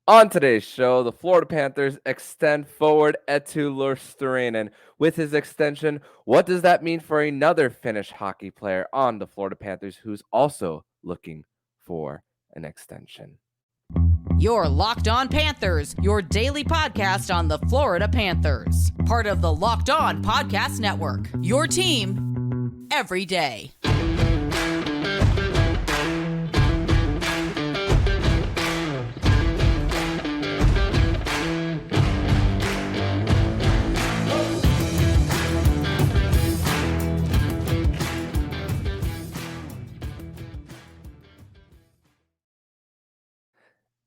On today's show, the Florida Panthers extend forward F Eetu Luostarinen. With his extension, what does that mean for another Finnish hockey player on the Florida Panthers who's also looking for an extension? You're Locked On Panthers, your daily podcast on the Florida Panthers. Part of the Locked On Podcast Network, your team every day.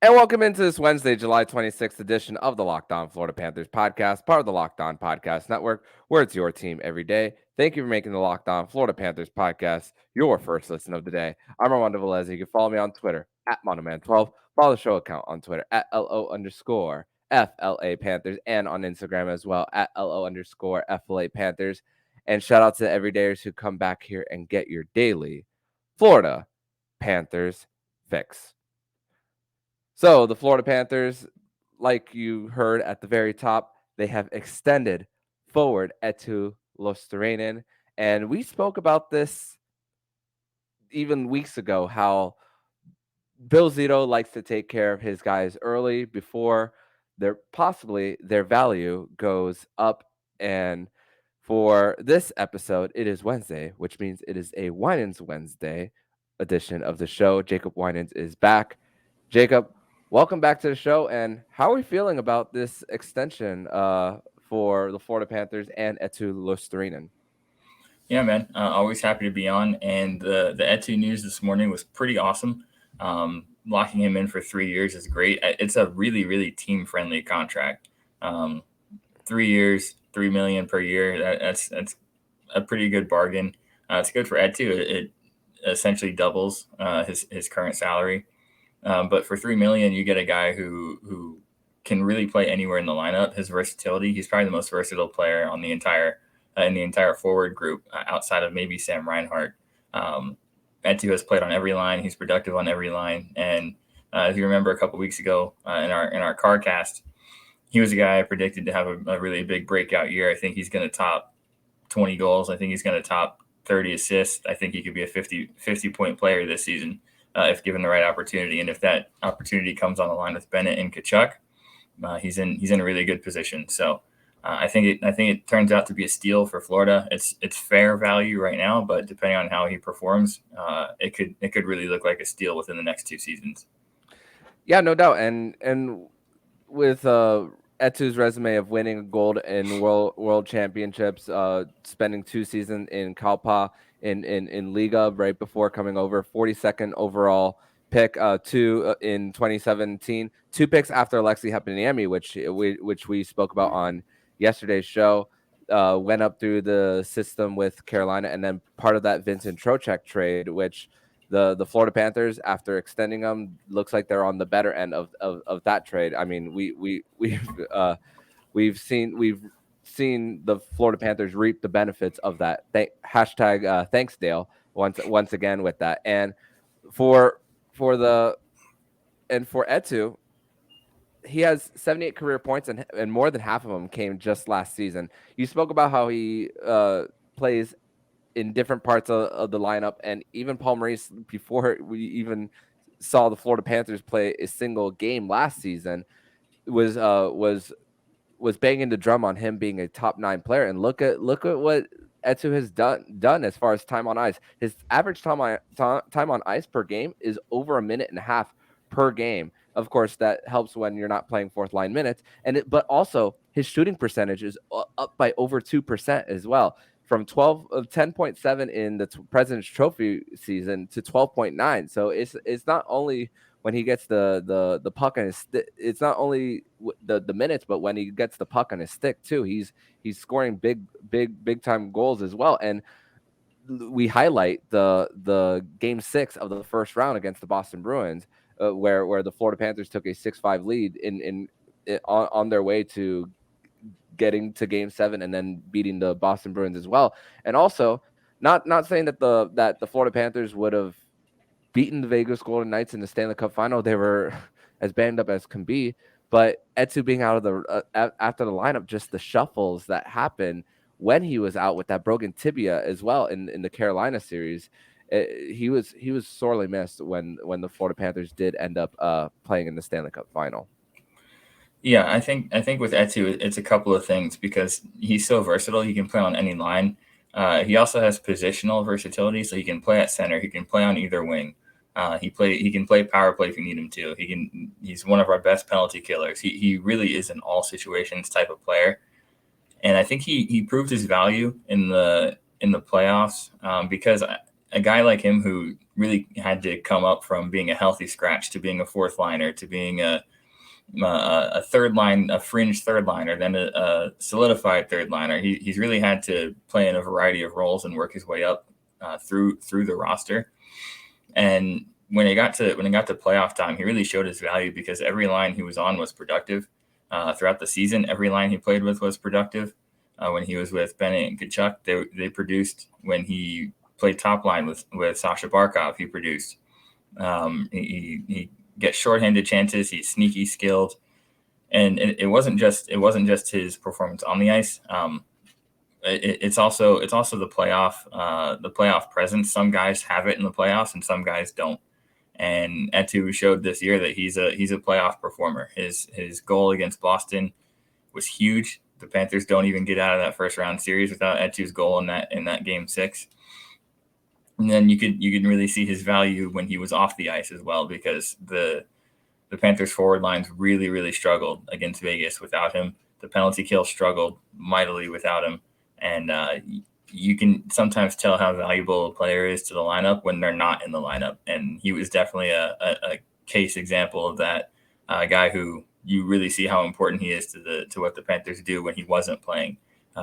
And welcome into this Wednesday, July 26th edition of the Locked On Florida Panthers podcast, part of the Locked On Podcast Network, where it's your team every day. Thank you for making the Locked On Florida Panthers podcast your first listen of the day. I'm Armando Velez. You can follow me on Twitter at Monoman12. Follow the show account on Twitter at LO_FLA Panthers and on Instagram as well at LO_FLA Panthers. And shout out to the everydayers who come back here and get your daily Florida Panthers fix. So the Florida Panthers, like you heard at the very top, they have extended forward F Eetu Luostarinen. And we spoke about this even weeks ago, how Bill Zito likes to take care of his guys early before their value goes up. And for this episode, it is Wednesday, which means it is a Winans Wednesday edition of the show. Jacob Winans is back. Jacob, welcome back to the show. And how are we feeling about this extension for the Florida Panthers and F Eetu Luostarinen? Yeah, man. Always happy to be on. And the F Eetu news this morning was pretty awesome. Locking him in for 3 years is great. It's a really, really team-friendly contract. 3 years, $3 million per year. That's a pretty good bargain. It's good for F Eetu. It essentially doubles his current salary. But for $3 million, you get a guy who can really play anywhere in the lineup. His versatility, he's probably the most versatile player on the entire forward group outside of maybe Sam Reinhart. F Eetu has played on every line. He's productive on every line. And if you remember a couple weeks ago in our car cast, he was a guy I predicted to have a really big breakout year. I think he's going to top 20 goals. I think he's going to top 30 assists. I think he could be a 50-point player this season. If given the right opportunity, and if that opportunity comes on the line with Bennett and Tkachuk, he's in a really good position. So I think it turns out to be a steal for Florida. It's fair value right now, but depending on how he performs, it could really look like a steal within the next 2 seasons. Yeah, no doubt. And with F Eetu's resume of winning gold in world championships, spending 2 seasons in Kalpa in Liga right before coming over, 42nd overall pick, 2 in 2017, 2 picks after Alexei Heponiemi, which we spoke about on yesterday's show. Went up through the system with Carolina, and then part of that Vincent Trocheck trade, which the Florida Panthers, after extending them, looks like they're on the better end of that trade. I mean, we've seen the Florida Panthers reap the benefits of that. Thanks, Dale, once again with that. And for F Eetu, he has 78 career points, and more than half of them came just last season. You spoke about how he plays in different parts of the lineup, and even Paul Maurice, before we even saw the Florida Panthers play a single game last season, was banging the drum on him being a top 9 player. And look at what F Eetu has done as far as time on ice. His average time on ice per game is over 1.5 minutes per game. Of course, that helps when you're not playing fourth line minutes. But also his shooting percentage is up by over 2% as well, from 10.7 in the President's Trophy season to 12.9. So it's not only when he gets the puck on his stick, it's not only the minutes, but when he gets the puck on his stick too, he's scoring big time goals as well. And we highlight the game 6 of the first round against the Boston Bruins, where the Florida Panthers took a 6-5 lead on their way to getting to game 7 and then beating the Boston Bruins as well. And also, not saying that the Florida Panthers would have beaten the Vegas Golden Knights in the Stanley Cup Final. They were banged up as can be. But Eetu being out of the after the lineup, just the shuffles that happened when he was out with that broken tibia as well in the Carolina series, he was sorely missed when the Florida Panthers did end up playing in the Stanley Cup Final. Yeah, I think with Eetu, it's a couple of things because he's so versatile. He can play on any line. He also has positional versatility, so he can play at center. He can play on either wing. He can play power play if you need him to. He's one of our best penalty killers. He really is an all situations type of player, and I think he proved his value in the playoffs because a guy like him who really had to come up from being a healthy scratch to being a fourth liner to being a third line, a fringe third liner, then a solidified third liner. He's really had to play in a variety of roles and work his way up through the roster. And when it got to playoff time, he really showed his value because every line he was on was productive throughout the season. Every line he played with was productive. When he was with Bennett and Tkachuk, they produced. When he played top line with Sasha Barkov, he produced. He gets shorthanded chances. He's sneaky skilled, and it wasn't just his performance on the ice. It's also the playoff presence. Some guys have it in the playoffs, and some guys don't. And Eetu showed this year that he's a playoff performer. His goal against Boston was huge. The Panthers don't even get out of that first round series without Etu's goal in that game 6. And then you could really see his value when he was off the ice as well, because the Panthers forward lines really, really struggled against Vegas without him. The penalty kill struggled mightily without him. And you can sometimes tell how valuable a player is to the lineup when they're not in the lineup. And he was definitely a case example of that, guy who you really see how important he is to what the Panthers do when he wasn't playing.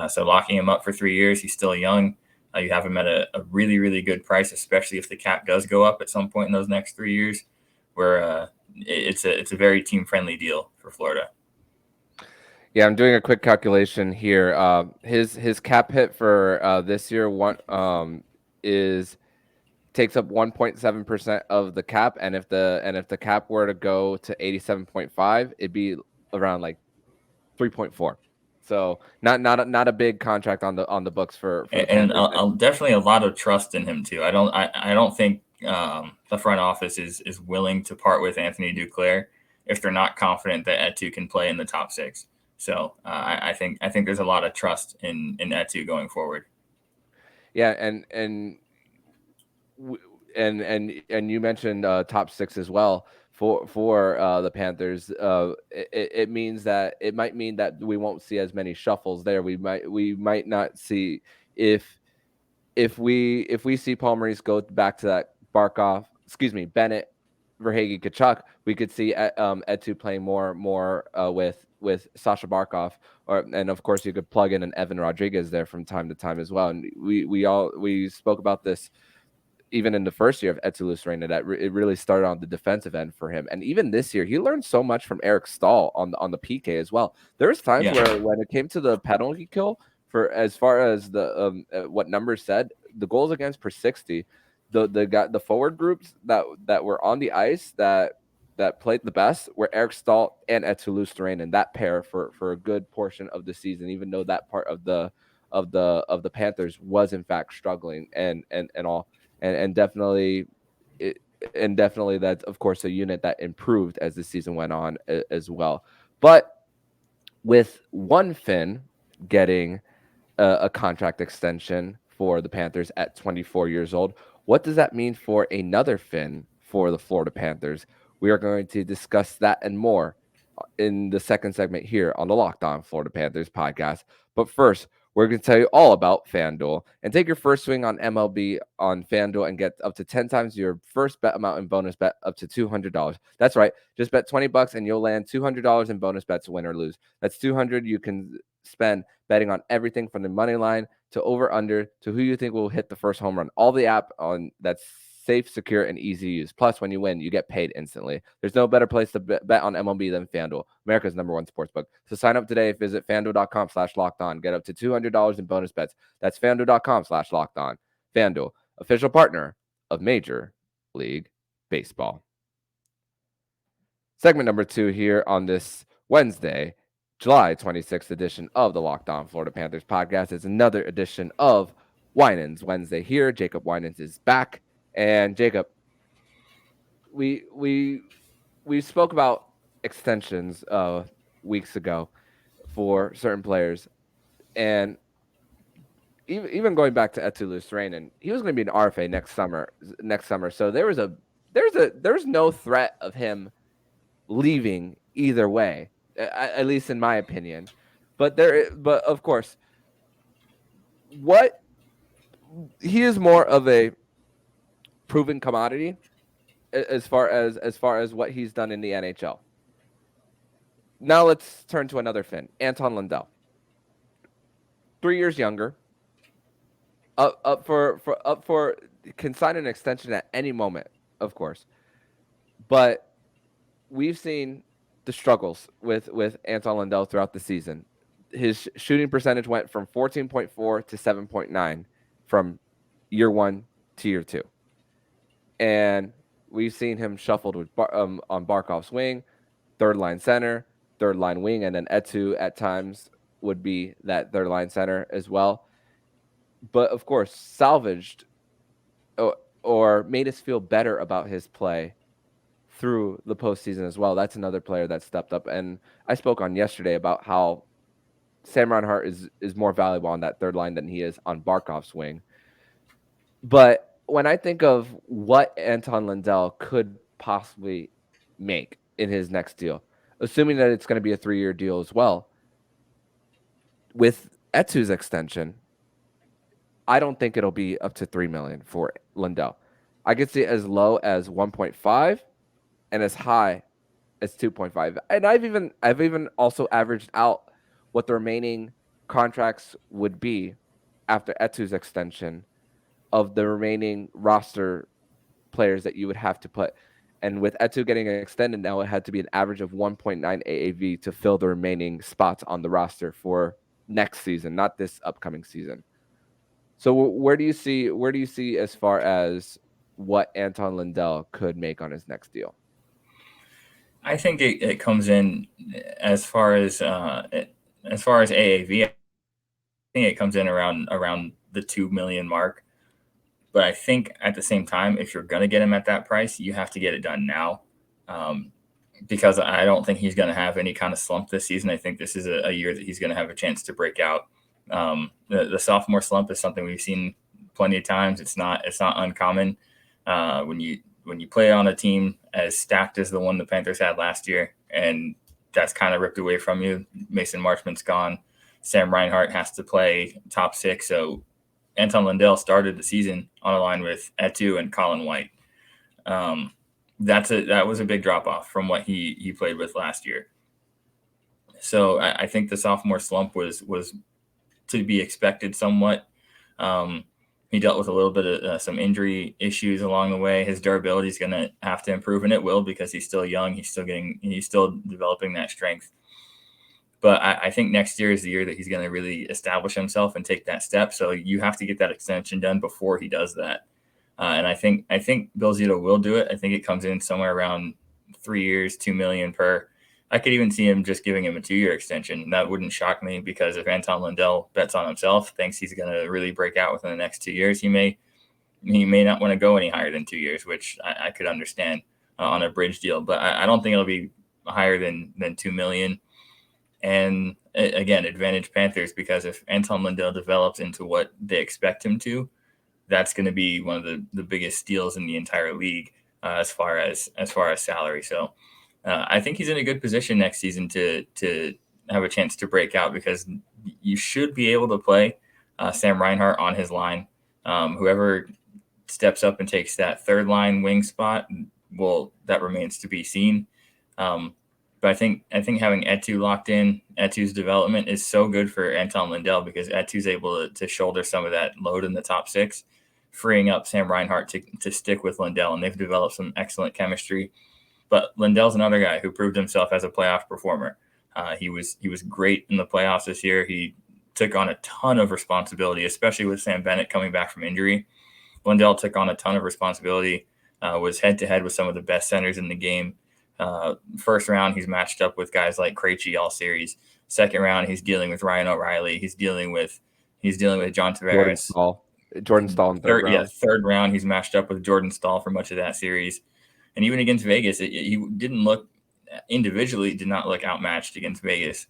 So locking him up for 3 years, he's still young. You have him at a really, really good price, especially if the cap does go up at some point in those next 3 years, where it's a very team-friendly deal for Florida. Yeah, I'm doing a quick calculation here. His cap hit for this year takes up 1.7% of the cap, and if the cap were to go to 87.5, it'd be around like 3.4. So not a big contract on the books for and definitely a lot of trust in him too. I don't think the front office is willing to part with Anthony Duclair if they're not confident that Eetu can play in the top 6. So I think there's a lot of trust in Eetu going forward. Yeah, and you mentioned top 6 as well. For the Panthers, it means that it might mean that we won't see as many shuffles there. We might not see if we see Paul Maurice go back to that Bennett, Verhaeghe, Tkachuk, we could see Eetu playing more with Sasha Barkov, and of course you could plug in an Evan Rodriguez there from time to time as well. And we spoke about this even in the first year of Eetu Luostarinen, that it really started on the defensive end for him. And even this year, he learned so much from Eric Stahl on the PK as well. There's times where when it came to the penalty kill, for as far as the what numbers said, the goals against per 60, the forward groups that were on the ice that played the best were Eric Stahl and Eetu Luostarinen, that pair for a good portion of the season, even though that part of the Panthers was in fact struggling and all. And definitely that's, of course, a unit that improved as the season went on as well. But with one Finn getting a contract extension for the Panthers at 24 years old, what does that mean for another Finn for the Florida Panthers? We are going to discuss that and more in the second segment here on the Locked On Florida Panthers podcast. But first, we're going to tell you all about FanDuel, and take your first swing on MLB on FanDuel and get up to 10 times your first bet amount in bonus bet up to $200. That's right. Just bet $20 and you'll land $200 in bonus bets, win or lose. That's $200 you can spend betting on everything from the money line to over under to who you think will hit the first home run. All the app on that's safe, secure, and easy to use. Plus, when you win, you get paid instantly. There's no better place to bet on MLB than FanDuel, America's #1 sportsbook. So sign up today. Visit FanDuel.com/lockedon. Get up to $200 in bonus bets. That's FanDuel.com/lockedon. FanDuel, official partner of Major League Baseball. Segment number 2 here on this Wednesday, July 26th edition of the Locked On Florida Panthers podcast is another edition of Winans Wednesday here. Jacob Winans is back. And Jacob, we spoke about extensions weeks ago for certain players, and even going back to F Eetu Luostarinen, he was going to be an RFA next summer. So there's no threat of him leaving either way, at least in my opinion. But of course, what he is more of a proven commodity as far as what he's done in the NHL. Now let's turn to another Finn, Anton Lundell. 3 years younger. Up for can sign an extension at any moment, of course. But we've seen the struggles with Anton Lundell throughout the season. His shooting percentage went from 14.4 to 7.9 from year 1 to year 2. And we've seen him shuffled with on Barkov's wing, third line center, third line wing, and then Eetu at times would be that third line center as well. But of course, salvaged or made us feel better about his play through the postseason as well. That's another player that stepped up. And I spoke on yesterday about how Sam Reinhart is more valuable on that third line than he is on Barkov's wing. But when I think of what Anton Lundell could possibly make in his next deal, assuming that it's going to be a 3-year deal as well, with Etu's extension, I don't think it'll be up to $3 million for Lundell. I could see it as low as 1.5 and as high as 2.5. And I've even also averaged out what the remaining contracts would be after Etu's extension of the remaining roster players that you would have to put. And with Eetu getting extended now, it had to be an average of 1.9 AAV to fill the remaining spots on the roster for next season, not this upcoming season. So where do you see as far as what Anton Lundell could make on his next deal? I think it comes in as far as AAV. I think it comes in around the 2 million mark. But I think at the same time, if you're going to get him at that price, you have to get it done now, because I don't think he's going to have any kind of slump this season. I think this is a year that he's going to have a chance to break out. The sophomore slump is something we've seen plenty of times. It's not uncommon when you play on a team as stacked as the one the Panthers had last year, and that's kind of ripped away from you. Mason Marchment's gone. Sam Reinhart has to play top 6. So Anton Lundell started the season on a line with Eetu and Colin White. That was a big drop off from what he played with last year. So I think the sophomore slump was to be expected somewhat. He dealt with a little bit of some injury issues along the way. His durability is going to have to improve, and it will, because he's still young. He's still developing that strength. But I think next year is the year that he's going to really establish himself and take that step. So you have to get that extension done before he does that. And I think Bill Zito will do it. I think it comes in somewhere around 3 years, $2 million per. I could even see him just giving him a 2-year extension. That wouldn't shock me, because if Anton Lundell bets on himself, thinks he's going to really break out within the next 2 years, he may not want to go any higher than 2 years, which I could understand on a bridge deal. But I don't think it'll be higher than $2 million. And again, advantage Panthers, because if Anton Lundell develops into what they expect him to, that's going to be one of the biggest steals in the entire league as far as salary. So I think he's in a good position next season to have a chance to break out, because you should be able to play Sam Reinhart on his line. Whoever steps up and takes that third line wing spot, well, that remains to be seen. But I think having Eetu locked in, Etu's development is so good for Anton Lundell, because Etu's able to shoulder some of that load in the top 6, freeing up Sam Reinhart to stick with Lundell, and they've developed some excellent chemistry. But Lundell's another guy who proved himself as a playoff performer. He was great in the playoffs this year. He took on a ton of responsibility, especially with Sam Bennett coming back from injury. Lundell took on a ton of responsibility, was head-to-head with some of the best centers in the game. First round, he's matched up with guys like Krejci all series. Second round, he's dealing with Ryan O'Reilly. He's dealing with John Tavares. Jordan Staal in third round. Yeah, third round, he's matched up with Jordan Staal for much of that series. And even against Vegas, he didn't look individually, did not look outmatched against Vegas.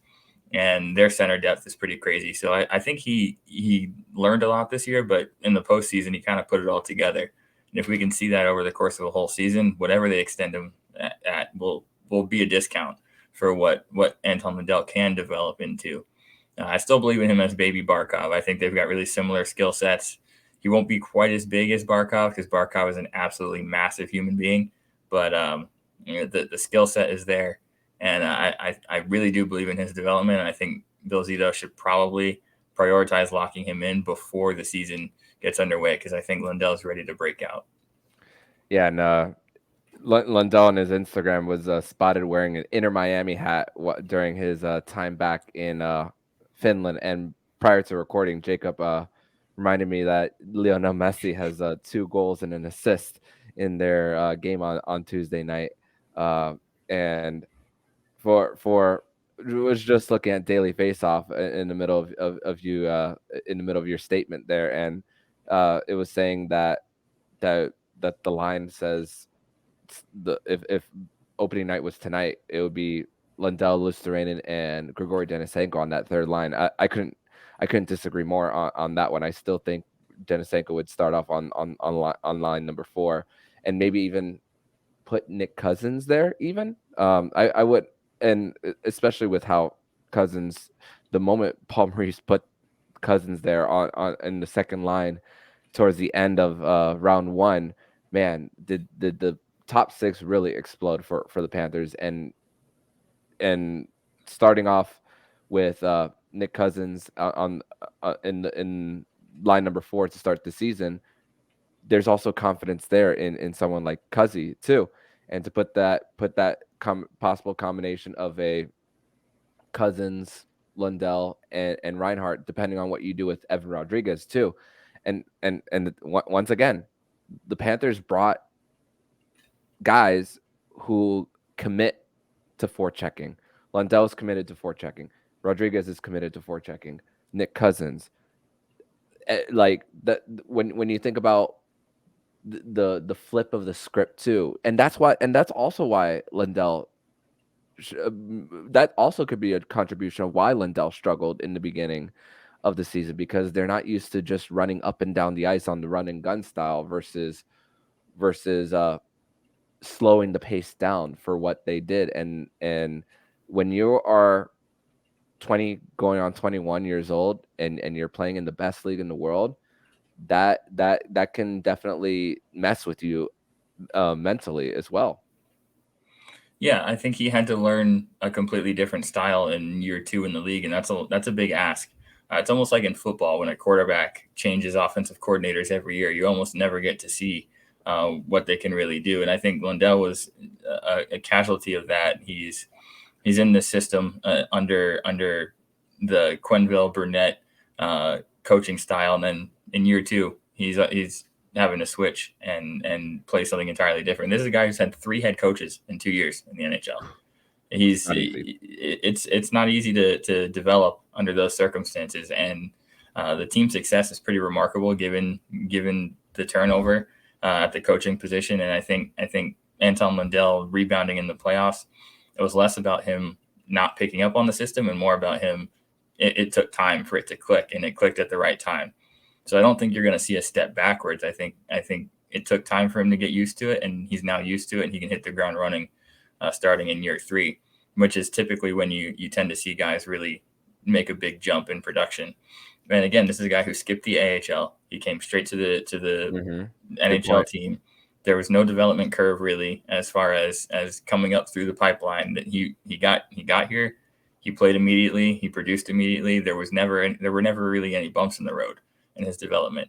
And their center depth is pretty crazy. So I think he learned a lot this year, but in the postseason, he kind of put it all together. And if we can see that over the course of the whole season, whatever they extend him at will be a discount for what Anton Lundell can develop into. I still believe in him as baby Barkov. I think they've got really similar skill sets. He won't be quite as big as Barkov because Barkov is an absolutely massive human being, but the skill set is there. And I really do believe in his development. And I think Bill Zito should probably prioritize locking him in before the season gets underway because I think Lundell's ready to break out. Yeah, and Lundell on his Instagram was spotted wearing an Inter Miami hat during his time back in Finland. And prior to recording, Jacob reminded me that Lionel Messi has 2 goals and an assist in their game on Tuesday night. And for was just looking at Daily Faceoff in the middle of you in the middle of your statement there, and it was saying that the line says if opening night was tonight, it would be Lundell, Luostarinen, and Grigori Denisenko on that third line. I couldn't disagree more on that one. I still think Denisenko would start off on line number 4, and maybe even put Nick Cousins there. Even I would. And especially with how Cousins, the moment Paul Maurice put Cousins there on in the second line towards the end of round 1, man, did the top 6 really explode for the Panthers. And starting off with Nick Cousins in line number 4 to start the season, there's also confidence there in someone like Cuzzy too. And to put that possible combination of a Cousins, Lundell, and Reinhart, depending on what you do with Evan Rodriguez too, and once again, the Panthers brought guys who commit to forechecking. Lundell's committed to forechecking. Rodriguez is committed to forechecking. Nick Cousins, like that. When you think about the flip of the script too, and that's also why Lundell that also could be a contribution of why Lundell struggled in the beginning of the season, because they're not used to just running up and down the ice on the run and gun style versus slowing the pace down for what they did. And when you are 20 going on 21 years old and you're playing in the best league in the world, that can definitely mess with you mentally as well. Yeah, I think he had to learn a completely different style in year 2 in the league, and that's a big ask. It's almost like in football when a quarterback changes offensive coordinators every year. You almost never get to see what they can really do, and I think Lundell was a casualty of that. He's in the system under the Quenneville Burnett coaching style, and then in year 2, he's having to switch and play something entirely different. This is a guy who's had 3 head coaches in 2 years in the NHL. It's not easy to develop under those circumstances, and the team success is pretty remarkable given the turnover at the coaching position. And I think Anton Lundell rebounding in the playoffs, it was less about him not picking up on the system and more about him. It took time for it to click, and it clicked at the right time. So I don't think you're going to see a step backwards. I think it took time for him to get used to it, and he's now used to it, and he can hit the ground running starting in year 3, which is typically when you tend to see guys really make a big jump in production. And again, this is a guy who skipped the AHL. He came straight to the NHL team. There was no development curve really as far as coming up through the pipeline. That he got here. He played immediately. He produced immediately. There were never really any bumps in the road in his development.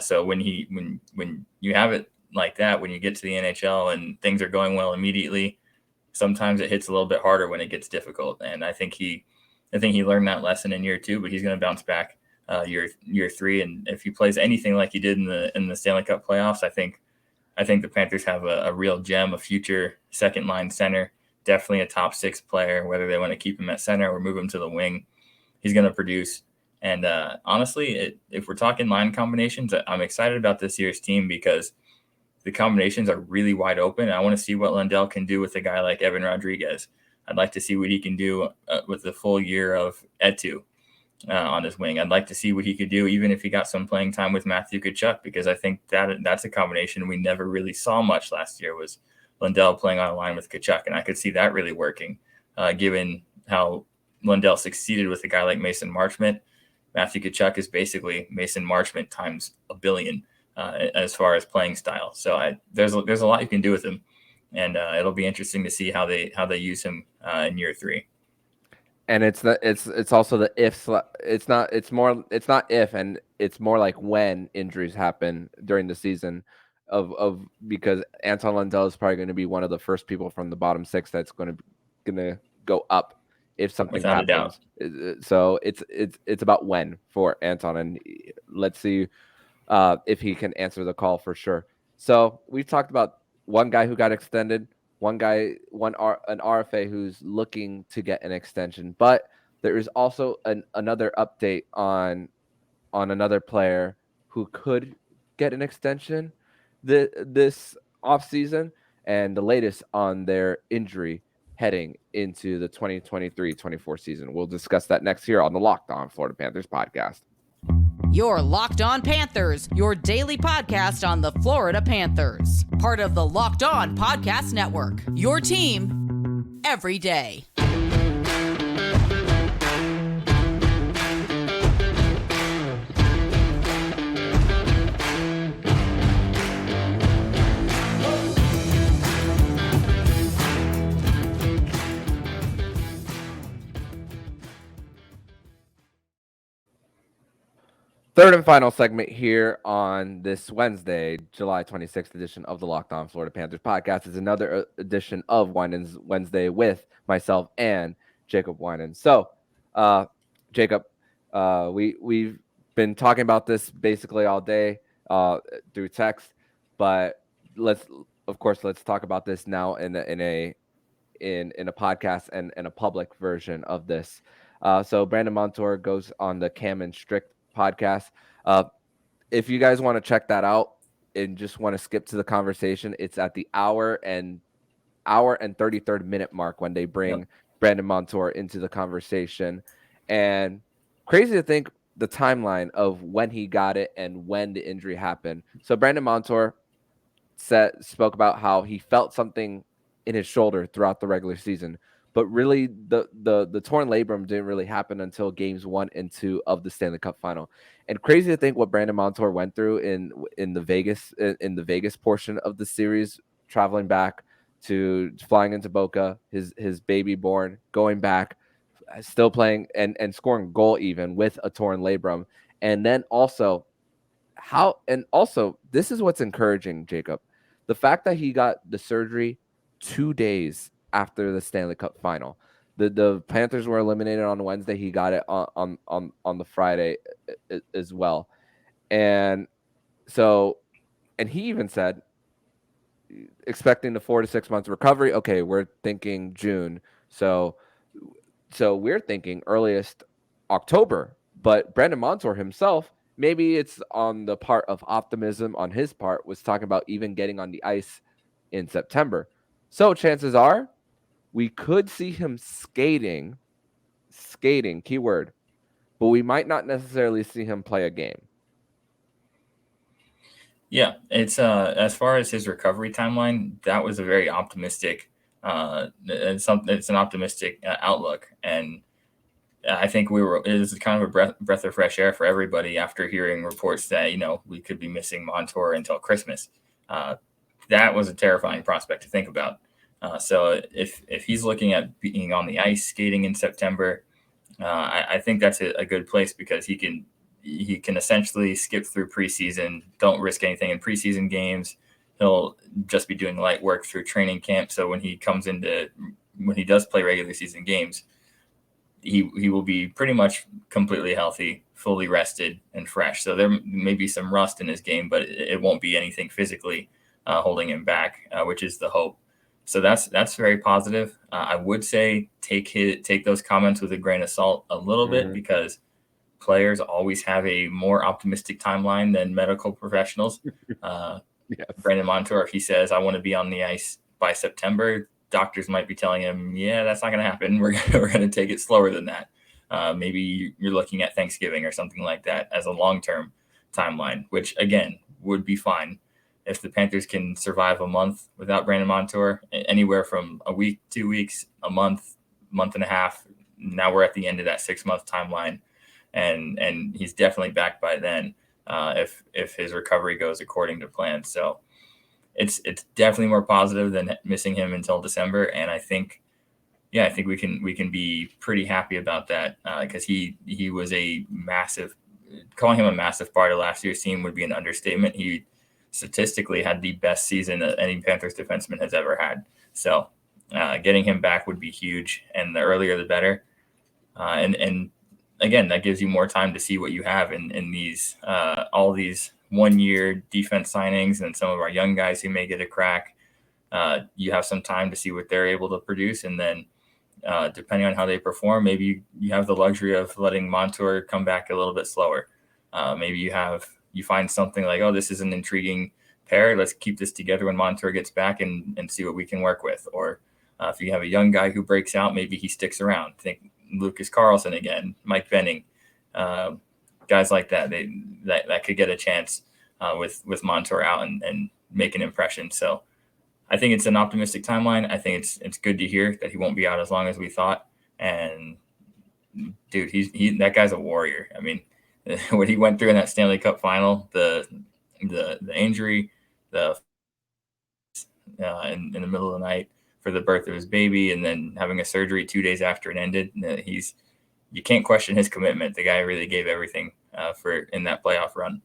So when you have it like that, when you get to the NHL and things are going well immediately, sometimes it hits a little bit harder when it gets difficult. And I think he learned that lesson in year 2, but he's going to bounce back year 3. And if he plays anything like he did in the Stanley Cup playoffs, I think I think the Panthers have a real gem, a future second line center, definitely a top 6 player, whether they want to keep him at center or move him to the wing. He's going to produce. And honestly, if we're talking line combinations, I'm excited about this year's team because the combinations are really wide open. I want to see what Lundell can do with a guy like Evan Rodriguez. I'd like to see what he can do with the full year of Eetu on his wing. I'd like to see what he could do, even if he got some playing time with Matthew Tkachuk, because I think that's a combination we never really saw much last year, was Lundell playing on a line with Tkachuk. And I could see that really working, given how Lundell succeeded with a guy like Mason Marchment. Matthew Tkachuk is basically Mason Marchment times a billion as far as playing style. So there's a lot you can do with him, and it'll be interesting to see how they use him in year 3. And it's also the if. It's not if, and it's more like when injuries happen during the season, of because Anton Lundell is probably going to be one of the first people from the bottom 6 that's going to go up if something Without happens. a doubt. So it's about when for Anton, and let's see if he can answer the call for sure. So we've talked about one guy who got extended, an RFA who's looking to get an extension, but there is also another update on another player who could get an extension this offseason, and the latest on their injury heading into the 2023-24 season. We'll discuss that next here on the Locked On Florida Panthers podcast. Your Locked On Panthers, your daily podcast on the Florida Panthers. Part of the Locked On Podcast Network. Your team every day. Third and final segment here on this Wednesday, July 26th edition of the Locked On Florida Panthers podcast is another edition of Winans Wednesday with myself and Jacob Winans. So, Jacob, we've been talking about this basically all day through text, but let's talk about this now in a podcast and a public version of this. So Brandon Montour goes on the Cam and Strick podcast. If you guys want to check that out and just want to skip to the conversation, it's at the hour and 33rd minute mark when they bring Brandon Montour into the conversation. And crazy to think the timeline of when he got it and when the injury happened. So Brandon Montour spoke about how he felt something in his shoulder throughout the regular season, but really the torn labrum didn't really happen until games 1 and 2 of the Stanley Cup Final. And crazy to think what Brandon Montour went through in the Vegas portion of the series, traveling back to flying into Boca, his baby born, going back, still playing and scoring a goal even with a torn labrum. And then also this is what's encouraging, Jacob. The fact that he got the surgery 2 days after the Stanley Cup Final. The Panthers were eliminated on Wednesday. He got it on the Friday as well. And he even said, expecting the 4 to 6 months recovery. Okay, we're thinking June. So we're thinking earliest October. But Brandon Montour himself, maybe it's on the part of optimism on his part, was talking about even getting on the ice in September. So chances are we could see him skating, keyword, but we might not necessarily see him play a game. Yeah, it's as far as his recovery timeline, that was a very optimistic, it's an optimistic outlook. And I think it was kind of a breath of fresh air for everybody after hearing reports that, we could be missing Montour until Christmas. That was a terrifying prospect to think about. So if he's looking at being on the ice skating in September, I think that's a good place, because he can essentially skip through preseason, don't risk anything in preseason games. He'll just be doing light work through training camp. So when he does play regular season games, he will be pretty much completely healthy, fully rested and fresh. So there may be some rust in his game, but it won't be anything physically holding him back, which is the hope. So that's very positive. I would say take those comments with a grain of salt a little bit, because players always have a more optimistic timeline than medical professionals. Yes. Brandon Montour, if he says, I want to be on the ice by September, doctors might be telling him, yeah, that's not going to happen. We're going to take it slower than that. Maybe you're looking at Thanksgiving or something like that as a long-term timeline, which, again, would be fine. If the Panthers can survive a month without Brandon Montour, anywhere from a week, 2 weeks, a month, month and a half, now we're at the end of that 6-month timeline, and he's definitely back by then, if his recovery goes according to plan. So it's definitely more positive than missing him until December, and I think we can be pretty happy about that, because he was calling him a massive part of last year's team would be an understatement. He statistically had the best season that any Panthers defenseman has ever had. So getting him back would be huge, and the earlier the better. And again, that gives you more time to see what you have in these all these 1-year defense signings and some of our young guys who may get a crack. You have some time to see what they're able to produce, and then depending on how they perform, maybe you have the luxury of letting Montour come back a little bit slower. Maybe you find something like, oh, this is an intriguing pair. Let's keep this together when Montour gets back and see what we can work with. Or if you have a young guy who breaks out, maybe he sticks around. Think Lucas Carlson again, Mike Benning, guys like that. That could get a chance with Montour out and make an impression. So I think it's an optimistic timeline. I think it's good to hear that he won't be out as long as we thought. And dude, that guy's a warrior. I mean, what he went through in that Stanley Cup Final, the injury, in the middle of the night for the birth of his baby, and then having a surgery 2 days after it ended. You can't question his commitment. The guy really gave everything in that playoff run.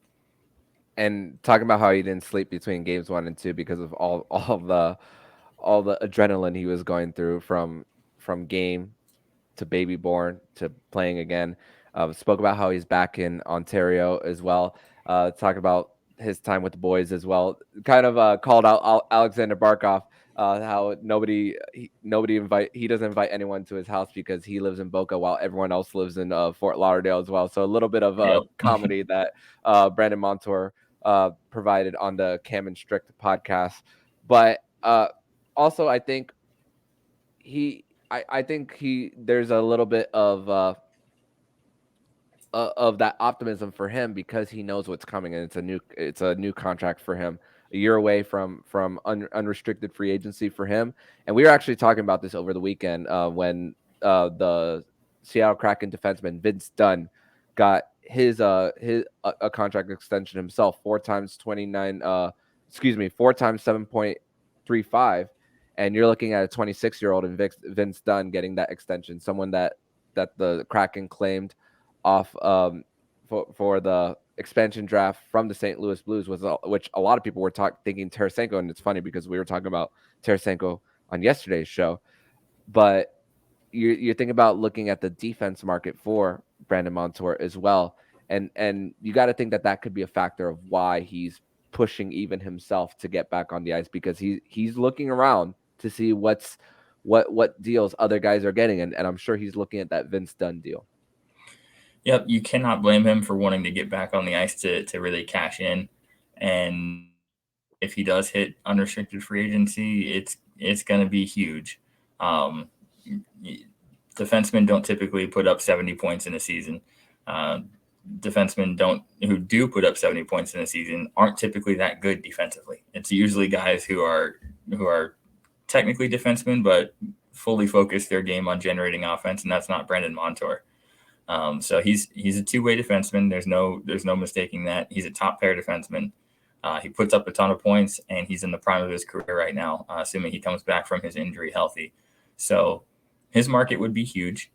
And talking about how he didn't sleep between games 1 and 2 because of all the adrenaline he was going through from game to baby born to playing again. Spoke about how he's back in Ontario as well. Talk about his time with the boys as well. Kind of called out Alexander Barkov, how he doesn't invite anyone to his house because he lives in Boca while everyone else lives in Fort Lauderdale as well. So a little bit of comedy that Brandon Montour provided on the Cam and Strick podcast. But also I think there's a little bit of that optimism for him because he knows what's coming, and it's a new contract for him, a year away from unrestricted free agency for him. And we were actually talking about this over the weekend when the Seattle Kraken defenseman Vince Dunn got his contract extension himself, 4 times 7.35, and you're looking at a 26-year-old in Vince Dunn getting that extension, someone that the Kraken claimed off for the expansion draft from the St. Louis Blues, which a lot of people were thinking Tarasenko, and it's funny because we were talking about Tarasenko on yesterday's show. But you think about looking at the defense market for Brandon Montour as well, and you got to think that could be a factor of why he's pushing even himself to get back on the ice, because he's looking around to see what deals other guys are getting, and I'm sure he's looking at that Vince Dunn deal. Yep, you cannot blame him for wanting to get back on the ice to really cash in. And if he does hit unrestricted free agency, it's going to be huge. Defensemen don't typically put up 70 points in a season. Defensemen who do put up 70 points in a season aren't typically that good defensively. It's usually guys who are technically defensemen, but fully focus their game on generating offense, and that's not Brandon Montour. So he's a two-way defenseman. There's no mistaking that. He's a top pair defenseman. He puts up a ton of points, and he's in the prime of his career right now, assuming he comes back from his injury healthy. So his market would be huge.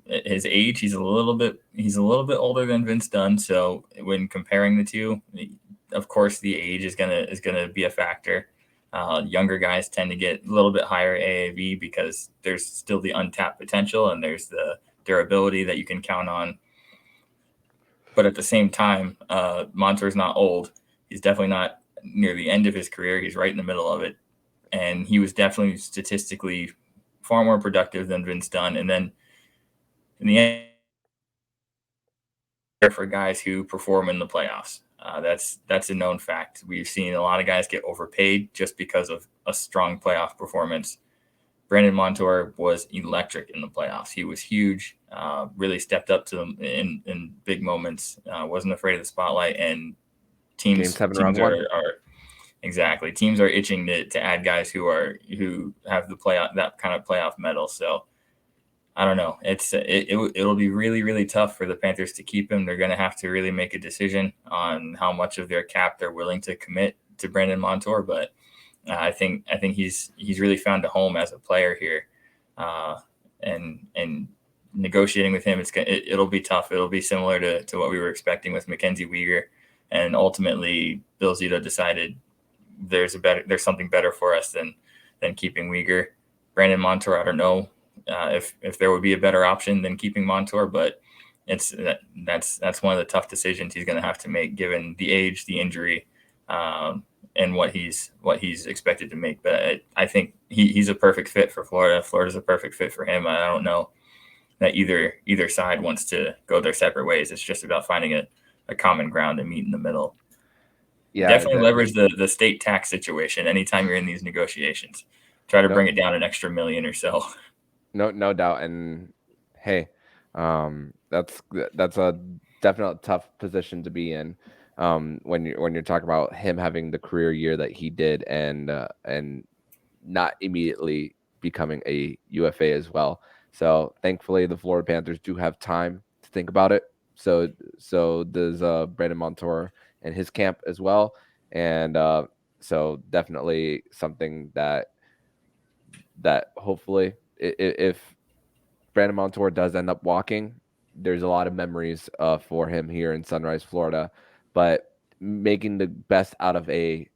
His age, he's a little bit older than Vince Dunn. So when comparing the two, of course, the age is gonna be a factor. Younger guys tend to get a little bit higher AAV because there's still the untapped potential and there's the durability that you can count on. But at the same time, Montour's not old. He's definitely near the end of his career. He's right in the middle of it. And he was definitely statistically far more productive than Vince Dunn. And then in the end, for guys who perform in the playoffs. That's a known fact. We've seen a lot of guys get overpaid just because of a strong playoff performance. Brandon Montour was electric in the playoffs. He was huge, really stepped up to them in big moments, wasn't afraid of the spotlight, and teams are exactly. Teams are itching to add guys who have that kind of playoff medal. So I don't know. It'll be really, really tough for the Panthers to keep him. They're going to have to really make a decision on how much of their cap they're willing to commit to Brandon Montour. But I think he's really found a home as a player here, and negotiating with him, it'll be tough. It'll be similar to what we were expecting with Mackenzie Weegar, and ultimately Bill Zito decided there's something better for us than keeping Weegar. Brandon Montour, I don't know if there would be a better option than keeping Montour, but that's one of the tough decisions he's going to have to make given the age, the injury, and what he's expected to make. But I think he's a perfect fit for Florida. Florida's a perfect fit for him. I don't know that either side wants to go their separate ways. It's just about finding a common ground and meet in the middle. Yeah, definitely leverage the state tax situation anytime you're in these negotiations. Try to bring it down an extra $1 million or so. No doubt. And hey, that's a definite tough position to be in. When you're talking about him having the career year that he did and not immediately becoming a UFA as well. So thankfully the Florida Panthers do have time to think about it. So does Brandon Montour and his camp as well. And so definitely something that hopefully if Brandon Montour does end up walking, there's a lot of memories for him here in Sunrise, Florida. But making the best out of a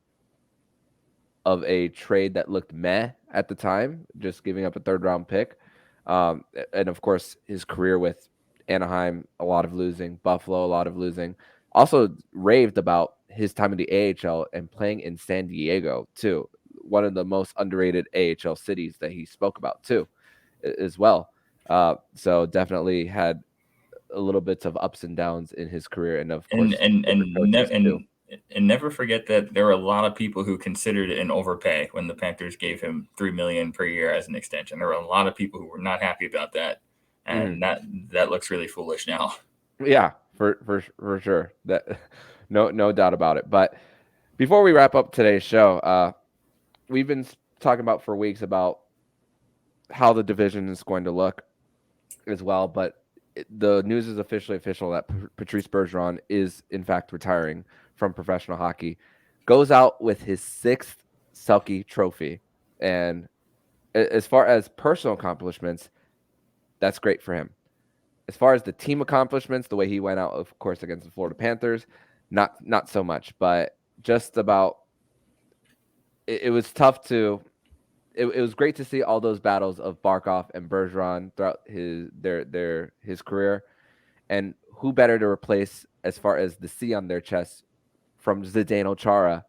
trade that looked meh at the time, just giving up a 3rd-round pick, and of course his career with Anaheim, a lot of losing, Buffalo, a lot of losing. Also raved about his time in the AHL and playing in San Diego too, one of the most underrated AHL cities that he spoke about too, as well. So definitely had a little bits of ups and downs in his career, and of course, and never forget that there were a lot of people who considered it an overpay when the Panthers gave him $3 million per year as an extension. There were a lot of people who were not happy about that, and that looks really foolish now. Yeah, for sure. That no doubt about it. But before we wrap up today's show, we've been talking about for weeks about how the division is going to look as well, but the news is officially official that Patrice Bergeron is in fact retiring from professional hockey. Goes out with his 6th Selke trophy, and as far as personal accomplishments, that's great for him. As far as the team accomplishments, the way he went out, of course, against the Florida Panthers, not so much, but just about it was tough to. It was great to see all those battles of Barkov and Bergeron throughout his career, and who better to replace as far as the C on their chest from Zdeno Chara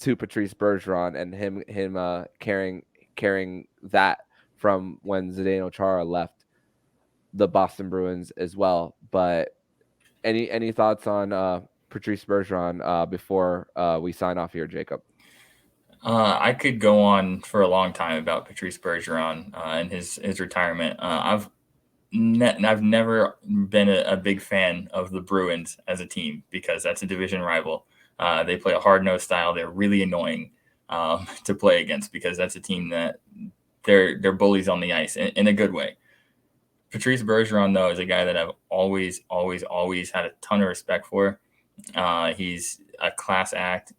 to Patrice Bergeron, and him carrying that from when Zdeno Chara left the Boston Bruins as well. But any thoughts on Patrice Bergeron before we sign off here, Jacob? I could go on for a long time about Patrice Bergeron and his retirement. I've never been a big fan of the Bruins as a team because that's a division rival. They play a hard-nosed style. They're really annoying to play against because that's a team that they're bullies on the ice in a good way. Patrice Bergeron, though, is a guy that I've always had a ton of respect for. He's a class act,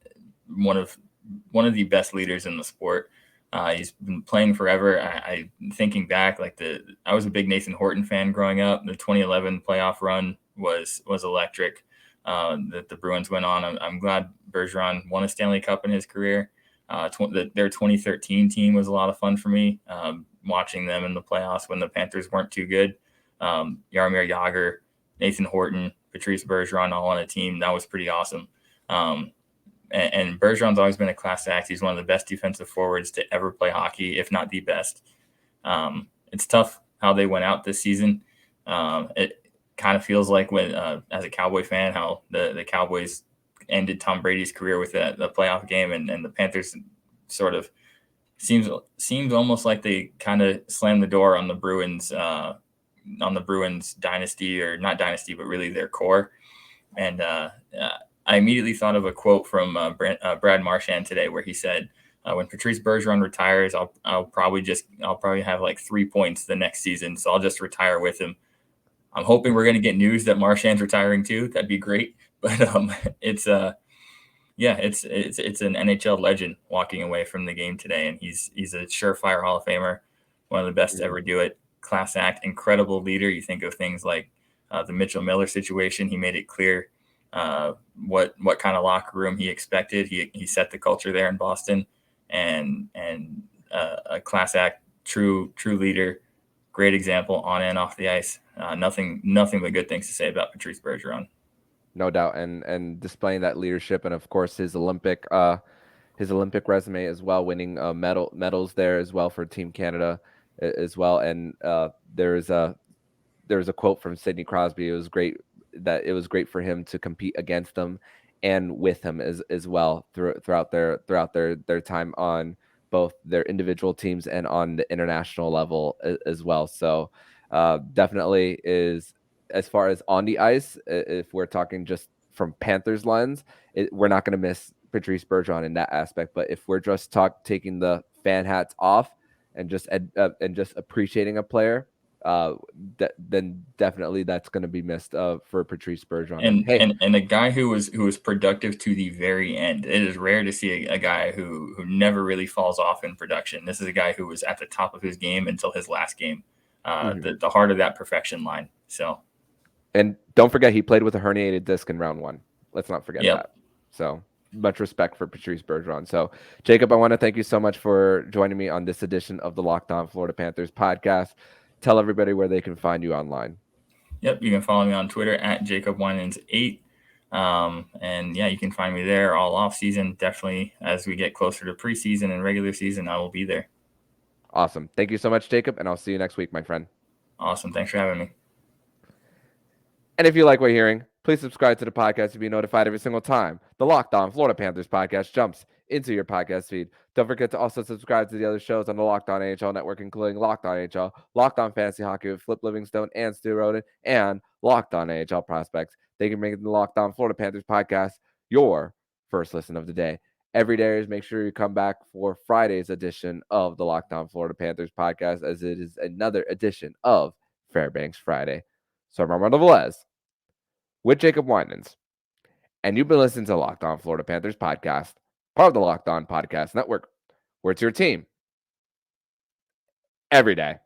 one of the best leaders in the sport. He's been playing forever. I thinking back, I was a big Nathan Horton fan growing up. The 2011 playoff run was electric that the Bruins went on. I'm glad Bergeron won a Stanley Cup in his career. Their 2013 team was a lot of fun for me, watching them in the playoffs when the Panthers weren't too good. Jaromir Jagr, Nathan Horton, Patrice Bergeron all on a team. That was pretty awesome. And Bergeron's always been a class act. He's one of the best defensive forwards to ever play hockey, if not the best. It's tough how they went out this season. It kind of feels like when, as a Cowboy fan, how the Cowboys ended Tom Brady's career with the playoff game, and the Panthers sort of seems almost like they kind of slammed the door on the Bruins dynasty, or not dynasty, but really their core. And I immediately thought of a quote from Brad Marchand today, where he said, when Patrice Bergeron retires, I'll probably have like 3 points the next season, so I'll just retire with him. I'm hoping we're going to get news that Marchand's retiring too. That'd be great. But it's an NHL legend walking away from the game today, and he's a surefire Hall of Famer, one of the best to ever do it. Class act, incredible leader. You think of things like the Mitchell Miller situation. He made it clear what kind of locker room he expected. He set the culture there in Boston, and a class act, true leader, great example on and off the ice. Nothing but good things to say about Patrice Bergeron. No doubt, and displaying that leadership, and of course his Olympic resume as well, winning medals there as well for Team Canada as well. And there was a quote from Sidney Crosby. It was great for him to compete against them and with him as well throughout their time on both their individual teams and on the international level as well. So definitely is, as far as on the ice, if we're talking just from Panthers lens, we're not going to miss Patrice Bergeron in that aspect. But if we're just taking the fan hats off and just appreciating a player, then definitely that's going to be missed for Patrice Bergeron. And a guy who was productive to the very end. It is rare to see a guy who never really falls off in production. This is a guy who was at the top of his game until his last game. The heart of that perfection line. So. And don't forget, he played with a herniated disc in round 1. Let's not forget that. So much respect for Patrice Bergeron. So, Jacob, I want to thank you so much for joining me on this edition of the Locked On Florida Panthers podcast. Tell everybody where they can find you online. Yep, you can follow me on Twitter at Jacob Winans 8. And yeah, you can find me there all off season. Definitely, as we get closer to preseason and regular season, I will be there. Awesome. Thank you so much, Jacob, and I'll see you next week, my friend. Awesome. Thanks for having me. And if you like what you're hearing, please subscribe to the podcast to be notified every single time the Locked On Florida Panthers podcast jumps into your podcast feed. Don't forget to also subscribe to the other shows on the Locked On NHL network, including Locked On NHL, Locked On Fantasy Hockey with Flip Livingstone and Stu Roden, and Locked On NHL Prospects. They can make the Locked On Florida Panthers podcast your first listen of the day. Every day, make sure you come back for Friday's edition of the Locked On Florida Panthers podcast, as it is another edition of Fairbanks Friday. So I'm Armando Velez with Jacob Winans, and you've been listening to the Locked On Florida Panthers podcast, part of the Locked On Podcast Network, where it's your team every day.